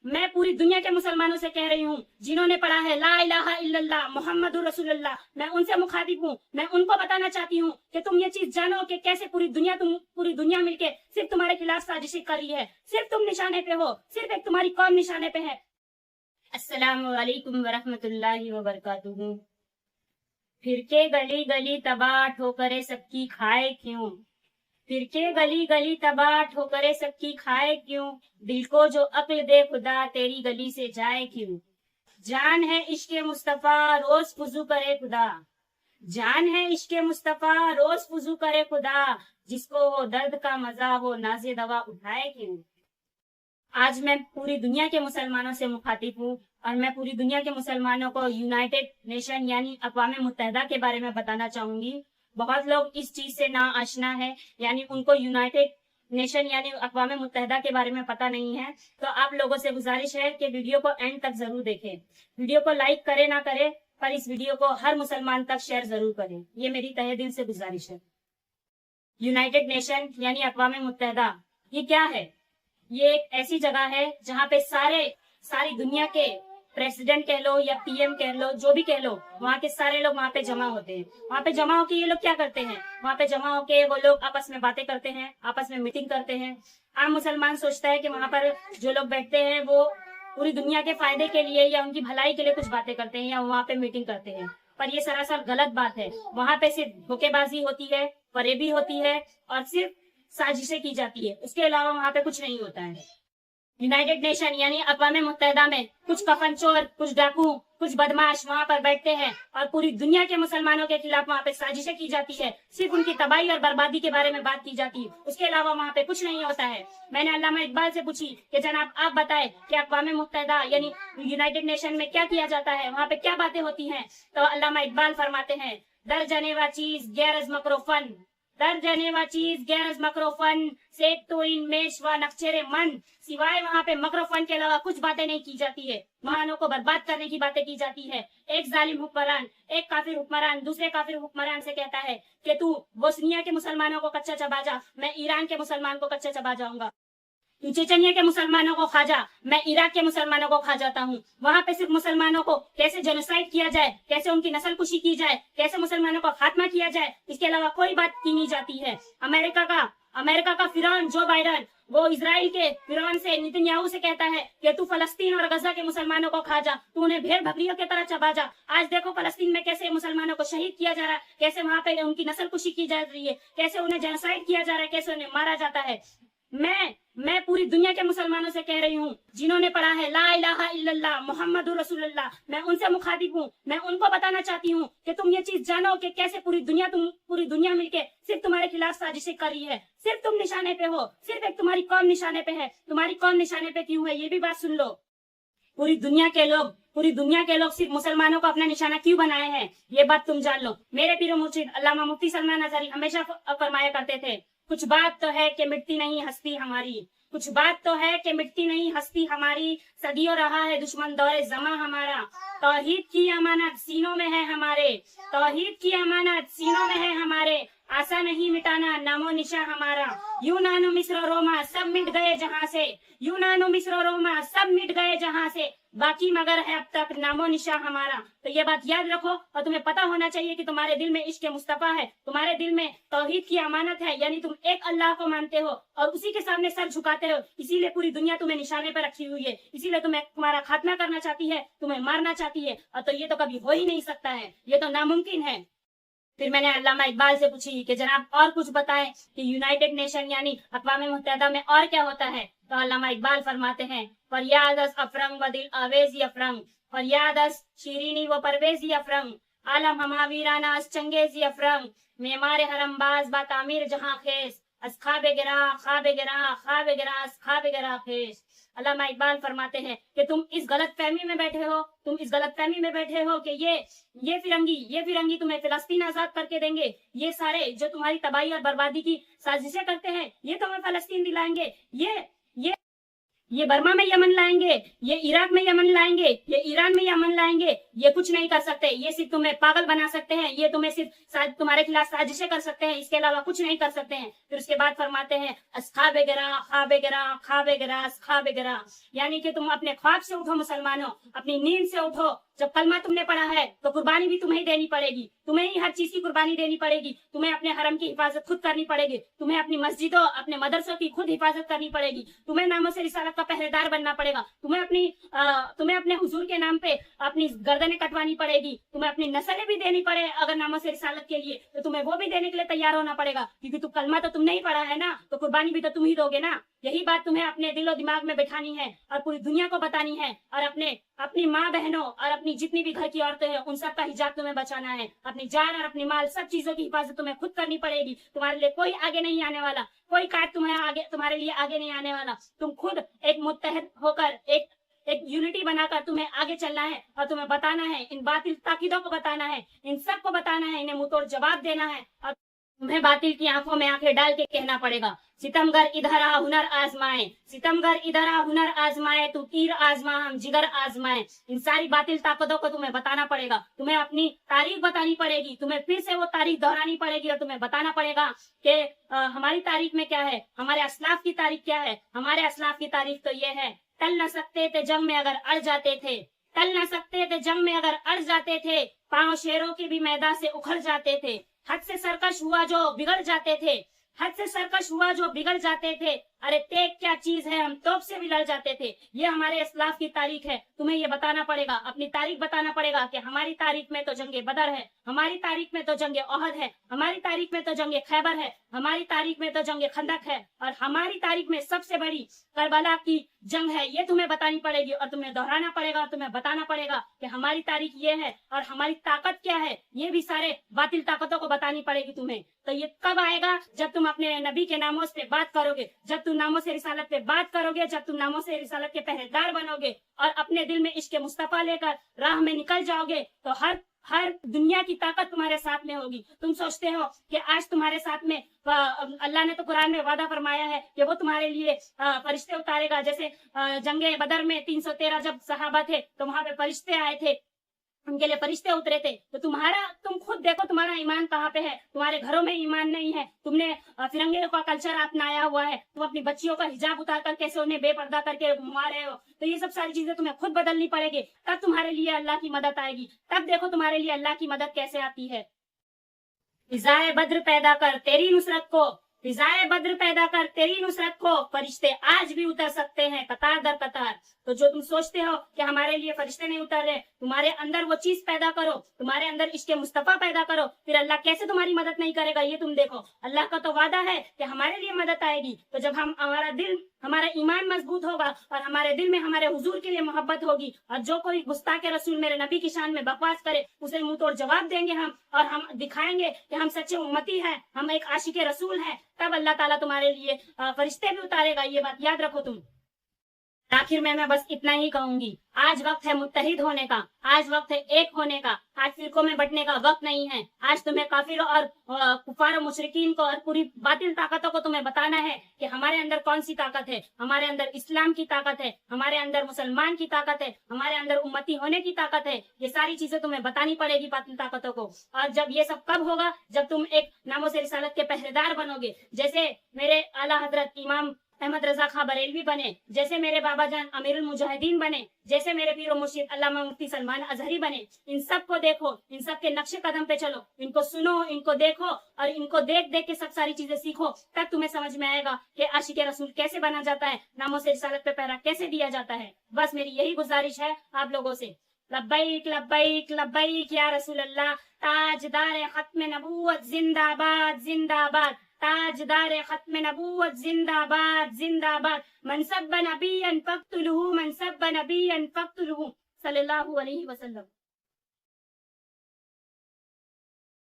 میں پوری دنیا کے مسلمانوں سے کہہ رہی ہوں جنہوں نے پڑھا ہے لا الہ الا اللہ محمد رسول اللہ، میں ان سے مخاطب ہوں. میں ان کو بتانا چاہتی ہوں کہ تم یہ چیز جانو کہ کیسے پوری دنیا مل کے صرف تمہارے خلاف سازشیں کر رہی ہے. صرف تم نشانے پہ ہو، صرف ایک تمہاری قوم نشانے پہ ہے. السلام علیکم ورحمۃ اللہ وبرکاتہ. پھر کے گلی گلی تباہ ٹھوکرے سب کی کھائے کیوں؟ پھر کے گلی گلی تباہ ٹھوکرے سب کی کھائے کیوں؟ دل کو جو عقل دے خدا تیری گلی سے جائے کیوں؟ جان ہے عشق مصطفیٰ روز فضو کرے خدا، جان ہے عشق مصطفیٰ روز فضو کرے خدا، جس کو ہو درد کا مزہ وہ ناز دوا اٹھائے کیوں؟ آج میں پوری دنیا کے مسلمانوں سے مخاطب ہوں اور میں پوری دنیا کے مسلمانوں کو یونائٹڈ نیشن یعنی اقوام متحدہ کے بارے میں بتانا چاہوں گی. بہت لوگ اس چیز سے نا آشنا ہے، یعنی ان کو یونائٹڈ نیشن یعنی اقوام متحدہ کے بارے میں پتہ نہیں ہے. تو آپ لوگوں سے گزارش ہے کہ ویڈیو کو اینڈ تک ضرور دیکھیں. ویڈیو کو لائک کرے نہ کرے پر اس ویڈیو کو ہر مسلمان تک شیئر ضرور کریں، یہ میری تہہ دل سے گزارش ہے. یونائٹڈ نیشن یعنی اقوام متحدہ یہ کیا ہے؟ یہ ایک ایسی جگہ ہے جہاں پہ ساری دنیا کے پریزیڈنٹ کہہ لو یا پی ایم کہہ لو، جو بھی کہہ لو، وہاں کے سارے لوگ وہاں پہ جمع ہوتے ہیں. وہاں پہ جمع ہو کے یہ لوگ کیا کرتے ہیں؟ وہاں پہ جمع ہو کے وہ لوگ آپس میں باتیں کرتے ہیں، آپس میں میٹنگ کرتے ہیں. عام مسلمان سوچتا ہے کہ وہاں پر جو لوگ بیٹھتے ہیں وہ پوری دنیا کے فائدے کے لیے یا ان کی بھلائی کے لیے کچھ باتیں کرتے ہیں یا وہاں پہ میٹنگ کرتے ہیں، پر یہ سراسر غلط بات ہے. وہاں پہ صرف دھوکے بازی ہوتی ہے، فریبی ہوتی ہے اور صرف سازشیں کی جاتی ہے. اس کے علاوہ وہاں پہ کچھ نہیں ہوتا ہے. یونائٹڈ نیشن یعنی اقوام متحدہ میں کچھ کفن چور، کچھ ڈاکو، کچھ بدماش وہاں پر بیٹھتے ہیں اور پوری دنیا کے مسلمانوں کے خلاف وہاں پہ سازشیں کی جاتی ہے. صرف ان کی تباہی اور بربادی کے بارے میں بات کی جاتی ہے، اس کے علاوہ وہاں پہ کچھ نہیں ہوتا ہے. میں نے علامہ اقبال سے پوچھی کہ جناب آپ بتائیں کہ اقوام متحدہ یعنی یونائٹڈ نیشن میں کیا کیا جاتا ہے، وہاں پہ کیا باتیں ہوتی ہیں؟ تو علامہ اقبال فرماتے ہیں در جنیوا چیز غیر از مکر و فن، در جنیوا چیز غیر از مکر و فن، سے تو ان میش و نقچر من. سوائے وہاں پہ مکر و فن کے علاوہ کچھ باتیں نہیں کی جاتی ہے. مسلمانوں کو برباد کرنے کی باتیں کی جاتی ہے. ایک ظالم حکمران، ایک کافر حکمران دوسرے کافر حکمران سے کہتا ہے کہ تو بوسنیا کے مسلمانوں کو کچا چبا جا، میں ایران کے مسلمان کو کچا چبا جاؤں گا. تو چچنیا کے مسلمانوں کو کھا جا، میں عراق کے مسلمانوں کو کھا جاتا ہوں. وہاں پہ صرف مسلمانوں کو کیسے جینوسائیڈ کیا جائے، کیسے ان کی نسل کشی کی جائے، کیسے مسلمانوں کو خاتمہ کیا جائے، اس کے علاوہ کوئی بات کی نہیں جاتی ہے. امریکہ کا فرعون جو بائیڈن وہ اسرائیل کے فرعون سے نتنیاہو سے کہتا ہے کہ تو فلسطین اور غزہ کے مسلمانوں کو کھا جا، تو انہیں بھیڑ بکریوں کی طرح چبا جا. آج دیکھو فلسطین میں کیسے مسلمانوں کو شہید کیا جا رہا ہے، کیسے وہاں پہ ان کی نسل کشی کی جا رہی ہے، کیسے انہیں جینوسائیڈ کیا جا رہا ہے، کیسے انہیں مارا جاتا ہے. میں پوری دنیا کے مسلمانوں سے کہہ رہی ہوں جنہوں نے پڑھا ہے لا الہ الا اللہ محمد رسول اللہ، میں ان سے مخاطب ہوں. میں ان کو بتانا چاہتی ہوں کہ تم یہ چیز جانو کہ کیسے پوری دنیا مل کے صرف تمہارے خلاف سازشیں کر رہی ہے. صرف تم نشانے پہ ہو، صرف ایک تمہاری قوم نشانے پہ ہے. تمہاری قوم نشانے پہ کیوں ہے یہ بھی بات سن لو. پوری دنیا کے لوگ صرف مسلمانوں کو اپنا نشانہ کیوں بنائے ہیں یہ بات تم جان لو. میرے پیر و مرشد علامہ مفتی سلمان اظہری ہمیشہ فرمایا کرتے تھے کچھ بات تو ہے کہ مٹتی نہیں ہستی ہماری، کچھ بات تو ہے کہ مٹتی نہیں ہستی ہماری، صدیوں رہا ہے دشمن دور زماں ہمارا. توحید کی امانت سینوں میں ہے ہمارے، توحید کی امانت سینوں میں ہے ہمارے، آسا نہیں مٹانا نام و نشاں ہمارا. یونان و مصر و روما سب مٹ گئے جہاں سے، یونان و مصر و روما سب مٹ گئے جہاں سے، باقی مگر ہے اب تک نام و نشاں ہمارا. تو یہ بات یاد رکھو اور تمہیں پتا ہونا چاہیے کہ تمہارے دل میں عشق مصطفیٰ ہے، تمہارے دل میں توحید کی امانت ہے، یعنی تم ایک اللہ کو مانتے ہو اور اسی کے سامنے سر جھکاتے ہو. اسی لیے پوری دنیا تمہیں نشانے پر رکھی ہوئی ہے، اسی لیے تمہارا خاتمہ کرنا چاہتی ہے، تمہیں مارنا چاہتی ہے. اور تو یہ تو کبھی ہو ہی نہیں سکتا ہے، یہ تو ناممکن ہے. پھر میں نے علامہ اقبال سے پوچھی کہ جناب اور کچھ بتائیں کہ یونائٹڈ نیشن یعنی اقوام متحدہ میں اور کیا ہوتا ہے. تو علامہ اقبال فرماتے ہیں فریاد از افرنگ و دل آویزی افرنگ، فریاد از شیرینی و پرویزی افرنگ، عالم ہما ویرانہ از چنگیزی افرنگ، معمار حرم باز با تعمیر جہاں خیز، از خواب گراں خواب گراں خواب گراں از خواب گراں خیز. علامہ اقبال فرماتے ہیں کہ تم اس غلط فہمی میں بیٹھے ہو کہ یہ فرنگی تمہیں فلسطین آزاد کر کے دیں گے، یہ سارے جو تمہاری تباہی اور بربادی کی سازشیں کرتے ہیں یہ تمہیں فلسطین دلائیں گے، یہ برما میں یمن لائیں گے، یہ عراق میں یمن لائیں گے، یہ ایران میں یمن لائیں گے، یہ کچھ نہیں کر سکتے, یہ صرف تمہیں پاگل بنا سکتے ہیں, یہ تمہیں صرف تمہارے خلاف سازشیں کر سکتے ہیں, اس کے علاوہ کچھ نہیں کر سکتے ہیں. پھر اس کے بعد فرماتے ہیں اصحاب گرا خواب گرا خواب گرا اصحاب گرا, یعنی کہ تم اپنے خواب سے اٹھو مسلمانوں, اپنی نیند سے اٹھو. جب کلمہ تم نے پڑھا ہے تو قربانی بھی تمہیں دینی پڑے گی, تمہیں ہی ہر چیز کی قربانی دینی پڑے گی, تمہیں اپنے حرم کی حفاظت خود کرنی پڑے گی, تمہیں اپنی مسجدوں اپنے مدرسوں کی خود حفاظت کرنی پڑے گی, تمہیں ناموس رسالت کا پہرے دار بننا پڑے گا, تمہیں اپنے حضور کے نام پہ اپنی گردنیں کٹوانی پڑے گی, تمہیں اپنی نسلیں بھی دینی پڑے اگر ناموس رسالت کے لیے, تو تمہیں وہ بھی دینے کے لیے تیار ہونا پڑے گا, کیونکہ تو کلمہ تو تم نے ہی پڑھا ہے نا, تو قربانی بھی تو تم ہی دو گے نا. یہی بات تمہیں اپنے دل و دماغ میں بٹھانی ہے اور پوری دنیا کو بتانی ہے, اور اپنی ماں بہنوں اور اپنی جتنی بھی گھر کی عورتیں ہیں ان سب کا حجاب تمہیں بچانا ہے. اپنی جان اور اپنی مال سب چیزوں کی حفاظت تمہیں خود کرنی پڑے گی. تمہارے لیے کوئی آگے نہیں آنے والا, کوئی قائد تمہارے لیے آگے نہیں آنے والا. تم خود ایک متحد ہو کر ایک یونٹی بنا کر تمہیں آگے چلنا ہے, اور تمہیں بتانا ہے, ان باطل تاکیدوں کو بتانا ہے, ان سب کو بتانا ہے, انہیں منہ توڑ جواب دینا ہے, اور تمہیں باطل کی آنکھوں میں آنکھیں ڈال کے کہنا پڑے گا ستمگر ادھر آ ہنر آزمائے, ستمگر ادھر آ ہنر آزمائے, تو تیر آزما ہم جگر آزمائے. ان ساری باطل طاقتوں کو تمہیں بتانا پڑے گا, تمہیں اپنی تاریخ بتانی پڑے گی, تمہیں پھر سے وہ تاریخ دہرانی پڑے گی, اور تمہیں بتانا پڑے گا کہ ہماری تاریخ میں کیا ہے, ہمارے اسلاف کی تاریخ کیا ہے. ہمارے اسلاف کی تاریخ تو یہ ہے, ٹل نہ سکتے تھے جنگ میں اگر اڑ جاتے تھے, ٹل نہ سکتے تھے جنگ میں اگر اڑ جاتے تھے, پاؤں شیروں کے بھی میدان سے اکھڑ جاتے تھے, حد سے سرکش ہوا جو بگڑ جاتے تھے, حد سے سرکش ہوا جو بگڑ جاتے تھے, ارے تیگ کیا چیز ہے ہم توپ سے بھی لڑ جاتے تھے. یہ ہمارے اسلاف کی تاریخ ہے, تمہیں یہ بتانا پڑے گا, اپنی تاریخ بتانا پڑے گا کہ ہماری تاریخ میں تو جنگ بدر ہے, ہماری تاریخ میں تو جنگ احد ہے, ہماری تاریخ میں تو جنگ خیبر ہے, ہماری تاریخ میں تو جنگ خندق ہے, اور ہماری تاریخ میں سب سے بڑی کربلا کی جنگ ہے. یہ تمہیں بتانی پڑے گی, اور تمہیں دہرانا پڑے گا, اور تمہیں بتانا پڑے گا کہ ہماری تاریخ یہ ہے اور ہماری طاقت کیا ہے. یہ بھی سارے باطل طاقتوں کو بتانی پڑے گی تمہیں. تو یہ کب آئے گا؟ جب تم اپنے نبی کے ناموں سے بات کرو گے, جب تم ناموں سے رسالت پہ بات کرو گے, جب تم ناموں سے رسالت کے پہرے دار بنو گے, اور اپنے دل میں عشق مصطفیٰ لے کر راہ میں نکل جاؤ گے, تو ہر دنیا کی طاقت تمہارے ساتھ میں ہوگی. تم سوچتے ہو کہ آج تمہارے ساتھ میں اللہ نے تو قرآن میں وعدہ فرمایا ہے کہ وہ تمہارے لیے فرشتے اتارے گا. جیسے جنگ بدر میں 313 جب صحابہ تھے تو وہاں پہ فرشتے آئے تھے, ان کے لیے فرشتے اترے تھے. تو تم خود دیکھو تمہارا ایمان کہاں پہ ہے. تمہارے گھروں میں ایمان نہیں ہے, تم نے فرنگے کا کلچر اپنایا ہوا ہے, تم اپنی بچیوں کا حجاب اتار کر کیسے انہیں بے پردہ کر کے گھما رہے ہو. تو یہ سب ساری چیزیں تمہیں خود بدلنی پڑے گی, تب تمہارے لیے اللہ کی مدد آئے گی. تب دیکھو تمہارے لیے اللہ کی مدد کیسے آتی ہے. فضائے بدر پیدا کر تیری نصرت کو, فضائے بدر پیدا کر تیری نصرت کو, فرشتے آج بھی اتر سکتے ہیں قطار در قطار. تو جو تم سوچتے ہو کہ ہمارے لیے فرشتے نہیں اتر رہے, تمہارے اندر وہ چیز پیدا کرو, تمہارے اندر عشق مصطفیٰ پیدا کرو, پھر اللہ کیسے تمہاری مدد نہیں کرے گا یہ تم دیکھو. اللہ کا تو وعدہ ہے کہ ہمارے لیے مدد آئے گی. تو جب ہمارا ایمان مضبوط ہوگا, اور ہمارے دل میں ہمارے حضور کے لیے محبت ہوگی, اور جو کوئی گستاخ رسول میرے نبی کی شان میں بکواس کرے اسے منہ توڑ جواب دیں گے ہم, اور ہم دکھائیں گے کہ ہم سچے امتی ہیں, ہم ایک عاشق رسول ہیں, تب اللہ تعالیٰ تمہارے لیے فرشتے بھی اتارے گا. یہ بات یاد رکھو تم. آخر میں بس اتنا ہی کہوں گی, آج وقت ہے متحد ہونے کا, آج وقت ہے ایک ہونے کا, آج فرقوں میں بٹنے کا وقت نہیں ہے. آج تمہیں کافروں اور کفار و مشرکین کو اور پوری باطل طاقتوں کو تمہیں بتانا ہے کہ ہمارے اندر کون سی طاقت ہے. ہمارے اندر اسلام کی طاقت ہے, ہمارے اندر مسلمان کی طاقت ہے, ہمارے اندر امتی ہونے کی طاقت ہے. یہ ساری چیزیں تمہیں بتانی پڑے گی باطل طاقتوں کو. اور جب یہ سب کب ہوگا؟ جب تم ایک ناموں سے رسالت کے پہرے دار بنو گے, جیسے میرے اعلیٰ حضرت امام احمد رضا خاں بریلوی بنے, جیسے میرے بابا جان امیر المجاہدین بنے, جیسے میرے پیر و مرشد علامہ مفتی سلمان اظہری بنے. ان سب کو دیکھو, ان سب کے نقش قدم پہ چلو, ان کو سنو, ان کو دیکھو, اور ان کو دیکھ کے سب ساری چیزیں سیکھو. تب تمہیں سمجھ میں آئے گا کہ عاشق رسول کیسے بنا جاتا ہے, ناموں سے رسالت پہ پہرا کیسے دیا جاتا ہے. بس میری یہی گزارش ہے آپ لوگوں سے. لبیک لبیک لبیک یا رسول اللہ, تاجدار ختم نبوت زندہ باد زندہ باد, تاجدار ختم نبوت زندہ باد زندہ باد. من سب نبیا فاقتلہ, من سب نبیا فاقتلہ, صلی اللہ علیہ وسلم.